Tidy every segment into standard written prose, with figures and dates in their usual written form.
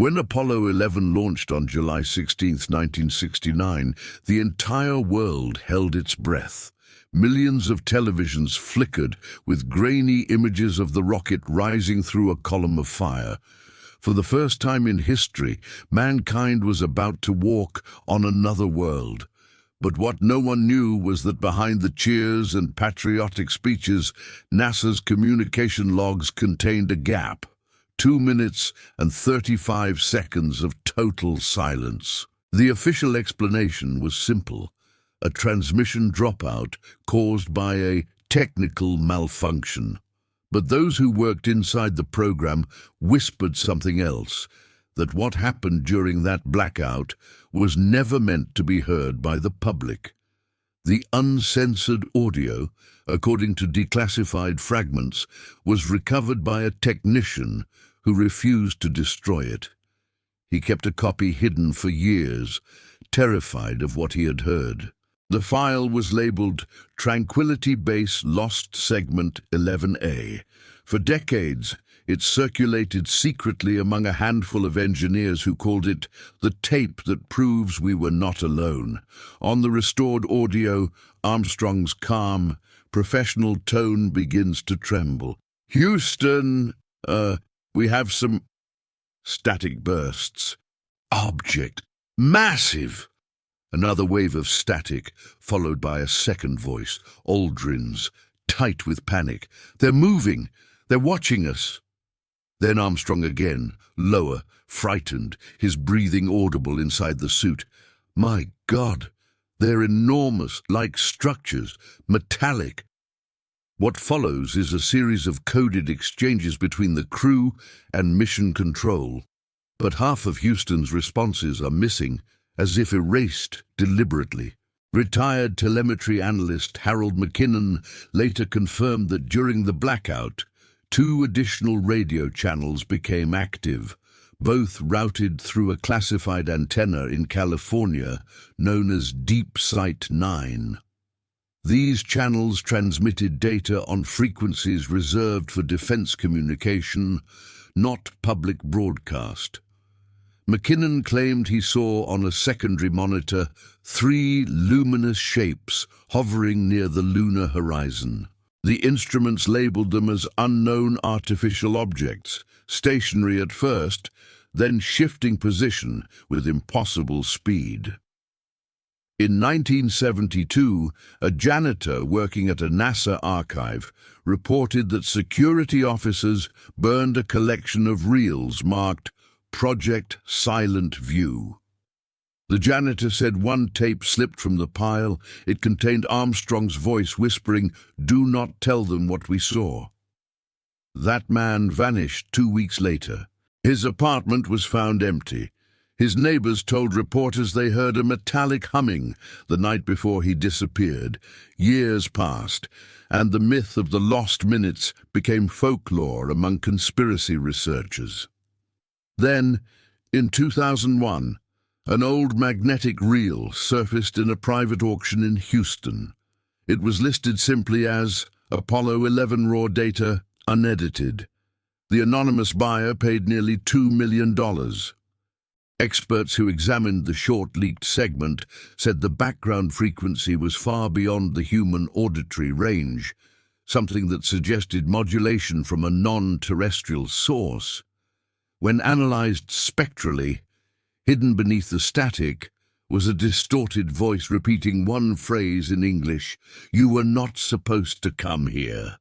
When Apollo 11 launched on July 16, 1969, the entire world held its breath. Millions of televisions flickered with grainy images of the rocket rising through a column of fire. For the first time in history, mankind was about to walk on another world. But what no one knew was that behind the cheers and patriotic speeches, NASA's communication logs contained a gap. 2 minutes and 35 seconds of total silence. The official explanation was simple: a transmission dropout caused by a technical malfunction. But those who worked inside the program whispered something else, that what happened during that blackout was never meant to be heard by the public. The uncensored audio, according to declassified fragments, was recovered by a technician who refused to destroy it. He kept a copy hidden for years, terrified of what he had heard. The file was labeled Tranquility Base Lost Segment 11A. For decades, it circulated secretly among a handful of engineers who called it the tape that proves we were not alone. On the restored audio, Armstrong's calm, professional tone begins to tremble. "Houston, we have some..." Static bursts. "Object. Massive." Another wave of static, followed by a second voice, Aldrin's, tight with panic. "They're moving. They're watching us." Then Armstrong again, lower, frightened, his breathing audible inside the suit. "My God, they're enormous, like structures, metallic." What follows is a series of coded exchanges between the crew and mission control. But half of Houston's responses are missing, as if erased deliberately. Retired telemetry analyst Harold McKinnon later confirmed that during the blackout, 2 additional radio channels became active, both routed through a classified antenna in California known as DeepSight 9. These channels transmitted data on frequencies reserved for defense communication, not public broadcast. McKinnon claimed he saw on a secondary monitor 3 luminous shapes hovering near the lunar horizon. The instruments labeled them as unknown artificial objects, stationary at first, then shifting position with impossible speed. In 1972, a janitor working at a NASA archive reported that security officers burned a collection of reels marked Project Silent View. The janitor said one tape slipped from the pile. It contained Armstrong's voice whispering, "Do not tell them what we saw." That man vanished 2 weeks later. His apartment was found empty. His neighbors told reporters they heard a metallic humming the night before he disappeared. Years passed, and the myth of the lost minutes became folklore among conspiracy researchers. Then, in 2001, an old magnetic reel surfaced in a private auction in Houston. It was listed simply as Apollo 11 raw data, unedited. The anonymous buyer paid nearly $2 million. Experts who examined the short-leaked segment said the background frequency was far beyond the human auditory range, something that suggested modulation from a non-terrestrial source. When analyzed spectrally, hidden beneath the static was a distorted voice repeating one phrase in English: "You were not supposed to come here."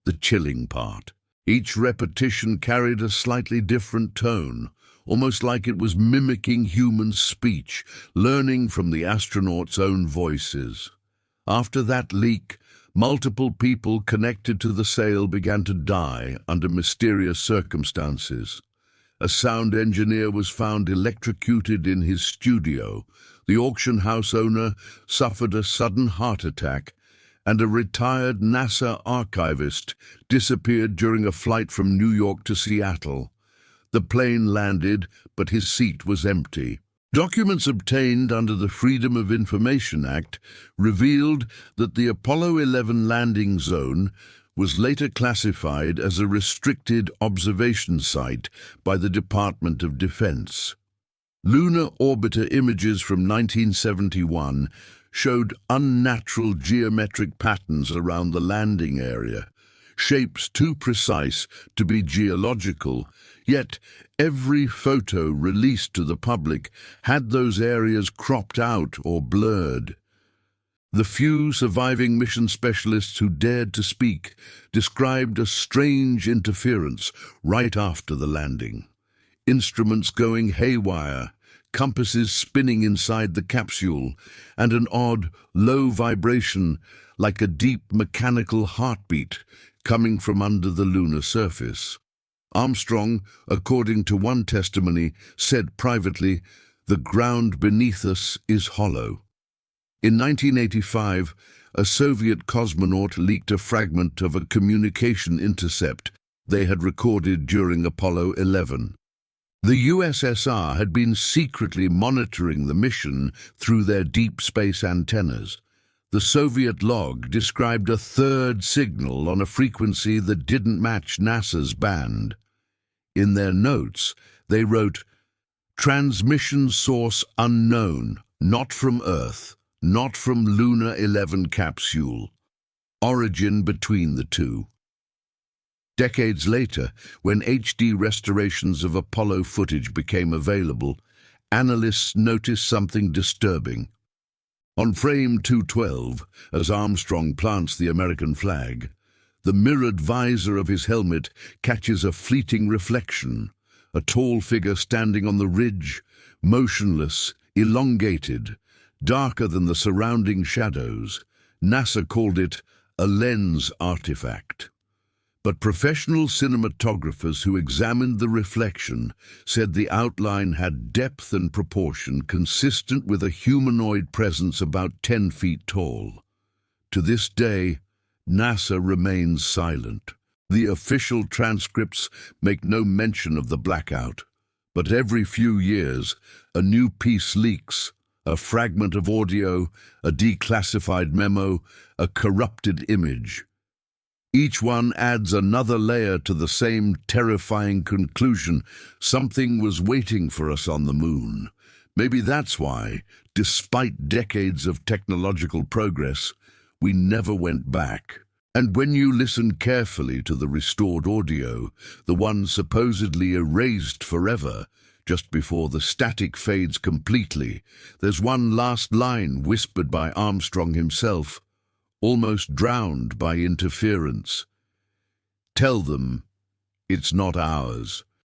The chilling part. Each repetition carried a slightly different tone, almost like it was mimicking human speech, learning from the astronauts' own voices. After that leak, multiple people connected to the sale began to die under mysterious circumstances. A sound engineer was found electrocuted in his studio. The auction house owner suffered a sudden heart attack, and a retired NASA archivist disappeared during a flight from New York to Seattle. The plane landed, but his seat was empty. Documents obtained under the Freedom of Information Act revealed that the Apollo 11 landing zone was later classified as a restricted observation site by the Department of Defense. Lunar orbiter images from 1971 showed unnatural geometric patterns around the landing area, shapes too precise to be geological, yet every photo released to the public had those areas cropped out or blurred. The few surviving mission specialists who dared to speak described a strange interference right after the landing. Instruments going haywire, compasses spinning inside the capsule, and an odd, low vibration like a deep mechanical heartbeat coming from under the lunar surface. Armstrong, according to one testimony, said privately, "The ground beneath us is hollow." In 1985, a Soviet cosmonaut leaked a fragment of a communication intercept they had recorded during Apollo 11. The USSR had been secretly monitoring the mission through their deep space antennas. The Soviet log described a third signal on a frequency that didn't match NASA's band. In their notes, they wrote, "Transmission source unknown, not from Earth, not from Lunar 11 capsule. Origin between the two." Decades later, when HD restorations of Apollo footage became available, analysts noticed something disturbing. On frame 212, as Armstrong plants the American flag, the mirrored visor of his helmet catches a fleeting reflection, a tall figure standing on the ridge, motionless, elongated, darker than the surrounding shadows. NASA called it a lens artifact. But professional cinematographers who examined the reflection said the outline had depth and proportion consistent with a humanoid presence about 10 feet tall. To this day, NASA remains silent. The official transcripts make no mention of the blackout, but every few years, a new piece leaks, a fragment of audio, a declassified memo, a corrupted image. Each one adds another layer to the same terrifying conclusion: something was waiting for us on the moon. Maybe that's why, despite decades of technological progress, we never went back. And when you listen carefully to the restored audio, the one supposedly erased forever, just before the static fades completely, there's one last line whispered by Armstrong himself, almost drowned by interference. "Tell them it's not ours."